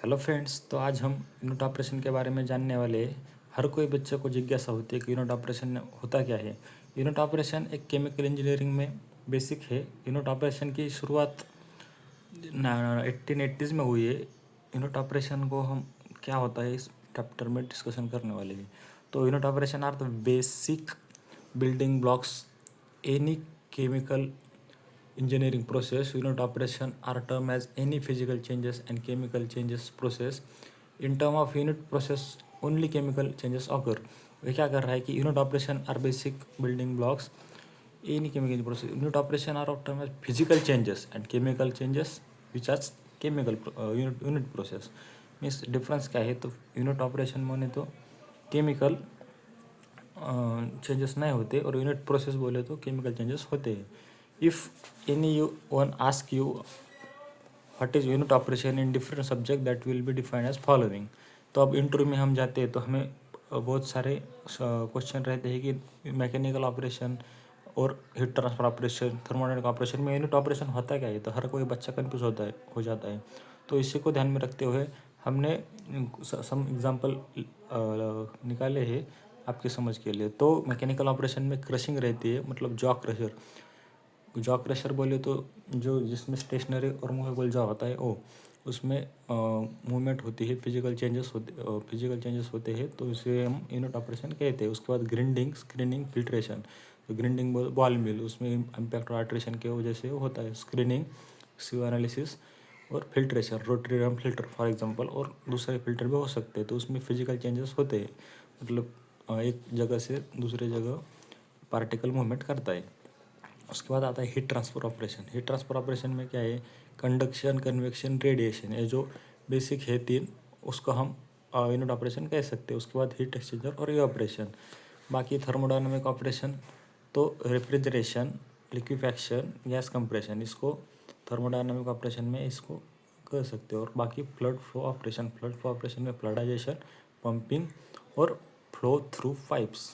Hello friends, तो आज हम यूनिट ऑपरेशन के बारे में जानने वाले हैं। हर कोई बच्चे को जिज्ञासा होती है कि यूनिट ऑपरेशन होता क्या है। यूनिट ऑपरेशन एक केमिकल इंजीनियरिंग में बेसिक है। यूनिट ऑपरेशन की शुरुआत 1880s में हुई है। यूनिट ऑपरेशन को हम क्या होता है इस चैप्टर में डिस्कशन करने वाले हैं। तो unit operation are the basic building blocks any chemical engineering process. Unit operation are termed as any physical changes and chemical changes process. In term of unit process only chemical changes occur. वह क्या कर रहा है कि unit operation are basic building blocks any chemical process. Unit operation are of term as physical changes and chemical changes which are chemical unit process. Means difference क्या है, तो unit operation में तो केमिकल चेंजेस नहीं होते और unit process बोले तो केमिकल चेंजेस होते हैं। If any one ask you what is unit operation in different subject that will be defined as following. तो अब इंटरव्यू में हम जाते हैं तो हमें बहुत सारे क्वेश्चन रहते हैं कि मैकेनिकल ऑपरेशन और heat transfer operation, thermodynamic operation में यूनिट ऑपरेशन होता क्या है। तो हर कोई बच्चा कन्फ्यूज हो जाता है। तो इसी को ध्यान में रखते हुए हमने सम एग्जांपल निकाले हैं आपकी समझ के लिए। तो मैकेनिकल ऑपरेशन में क्रशिंग रहती है, मतलब जॉ क्रशर। जॉ क्रशर बोले तो जो जिसमें स्टेशनरी और मूवेबल जॉ होता है वो उसमें मूवमेंट होती है, फिजिकल चेंजेस होते हैं, तो इसे हम यूनिट ऑपरेशन कहते हैं। उसके बाद ग्रिंडिंग, स्क्रीनिंग, फिल्ट्रेशन। तो ग्रिंडिंग बॉल मिल, उसमें इम्पैक्ट और आल्ट्रेशन की वजह से होता है। स्क्रीनिंग, सीओ एनालिसिस, और filtration, rotary drum filter for example, और दूसरे फिल्टर भी हो सकते हैं। तो उसमें फिजिकल चेंजेस होते हैं, मतलब एक जगह से दूसरे जगह पार्टिकल मूवमेंट करता है। उसके बाद आता है heat transfer operation. Heat transfer operation में क्या है, कंडक्शन, कन्वेक्शन, रेडिएशन, ये जो बेसिक है तीन, उसको हम यूनिट ऑपरेशन कह सकते हैं। उसके बाद हीट एक्सचेंजर और ऑपरेशन। बाकी थर्मोडायनामिक ऑपरेशन तो रेफ्रिजरेशन, लिक्विफैक्शन, गैस कंप्रेशन, इसको थर्मोडायनामिक ऑपरेशन में इसको कर सकते हो। और बाकी फ्लड फ्लो ऑपरेशन में फ्लडाइजेशन, पंपिंग और फ्लो थ्रू पाइप्स,